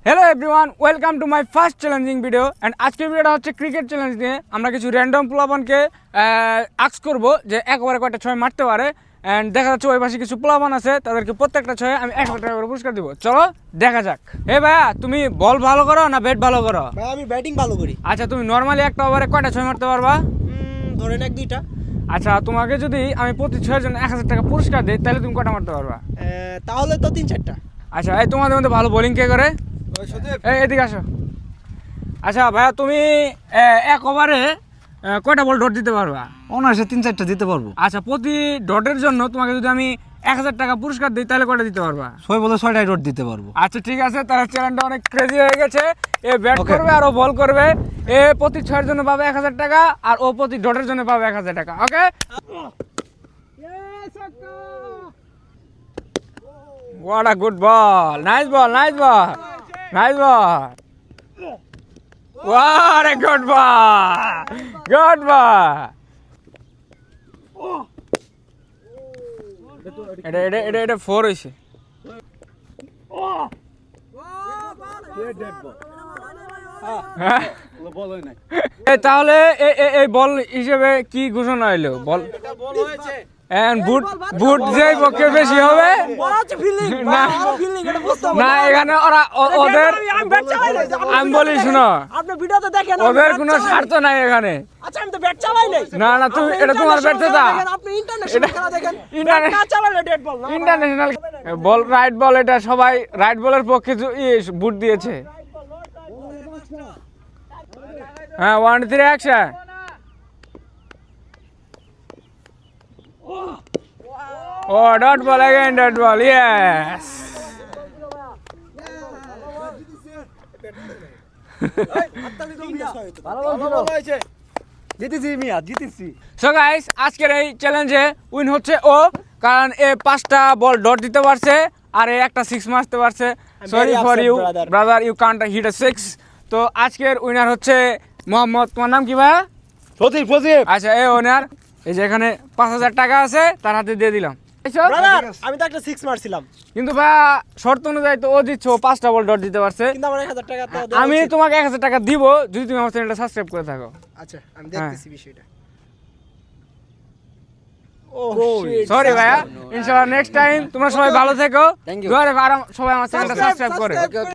Hello everyone, welcome to my first challenging video. And আজকের ভিডিওটা হচ্ছে ক্রিকেট চ্যালেঞ্জ নিয়ে। আমরা কিছু র্যান্ডম প্লাবনকে আক্স করবো যে একবারে কয়টা ছয় মারতে পারে। অ্যান্ড দেখা যাচ্ছে ওই পাশে কিছু প্লাবন আছে, তাদেরকে প্রত্যেকটা ছয়ে আমি 1,000 টাকা করে পুরস্কার দিব। চলো দেখা যাক। হে ভাইয়া, তুমি বল ভালো করো না ব্যাট ভালো করো? ভাই আমি ব্যাটিং ভালো করি। আচ্ছা, তুমি নর্মালি একটা ওভারে কয়টা ছয় মারতে পারবা? ধরেন এক দুইটা। আচ্ছা, তোমাকে যদি আমি প্রতি ছয়ের জন্য 1,000 টাকা পুরস্কার দিই তাহলে তুমি কয়টা মারতে পারবা? তাহলে তো 3-4টা। আচ্ছা, এই তোমাদের মধ্যে ভালো বোলিং কে করে? এই এদিকে আসো। আচ্ছা ভাইয়া, তুমি এক ওভারে কয়টা বল ডট দিতে পারবা? অনায়াসে 3-4টা দিতে পারবো। আচ্ছা, প্রতি ডটের জন্য তোমাকে যদি আমি 1,000 টাকা পুরস্কার দিই তাহলে কয়টা দিতে পারবা? 6 বলে 6টাই ডট দিতে পারবো। আচ্ছা ঠিক আছে, তার চ্যালেঞ্জটা অনেক ক্রেজি হয়ে গেছে। এ ব্যাট করবে আর ও বল করবে। এ প্রতি ছয়ের জন্য পাবে 1,000 টাকা আর ও প্রতি ডটের জন্য পাবে 1,000 টাকা। ওকে, what a good ball, nice ball, nice ball, nice ball, what a good ball, good ball. এটা 4 হইছে। তাহলে এই বল হিসেবে কি ঘোষণা হইলো? বল বুট যে পক্ষে বেশি হবে না, এখানে ওরা ওদের আমি বলি শুনো, ওদের কোনো স্বার্থ নাই এখানে। না না, তুমি এটা তোমার ব্যর্থতা। ইন্টারন্যাশনাল বল, রাইট বল, এটা সবাই রাইট বলের পক্ষে বুট দিয়েছে। হ্যাঁ, 1 2 3 action. Oh, dot ball again, dot ball, yes. So guys, আজকের এই চ্যালেঞ্জে উইন হচ্ছে ও, কারণ এ 5টা বল ডট দিতে পারছে আর এ একটা 6 মারতে পারছে। Sorry for you brother, you can't hit a 6। তো আজকের উইনার হচ্ছে মোহাম্মদ। তোমার নাম কি ভাইয়া? প্রদীপ। আচ্ছা, এই ওনার এই যে এখানে 5,000 টাকা আছে, তার হাতে দিয়ে দিলাম। আমি তো একটা 6 মারছিলাম, কিন্তু ভাইয়া শর্ত অনুযায়ী তো ও দিচ্ছে, ও 5টা বল ডট দিতে পারছে। কিন্তু আমার 1,000 টাকা তো আমি তোমাকে 1,000 টাকা দিব যদি তুমি আমার চ্যানেলটা সাবস্ক্রাইব করে থাকো। আচ্ছা, আমি দেখতেছি বিষয়টা। সরি ভাইয়া, ইনশাআল্লাহ নেক্সট টাইম তোমরা সবাই ভালো থেকো। দোয়া রেখো আর সবাই আমার চ্যানেলটা সাবস্ক্রাইব করে।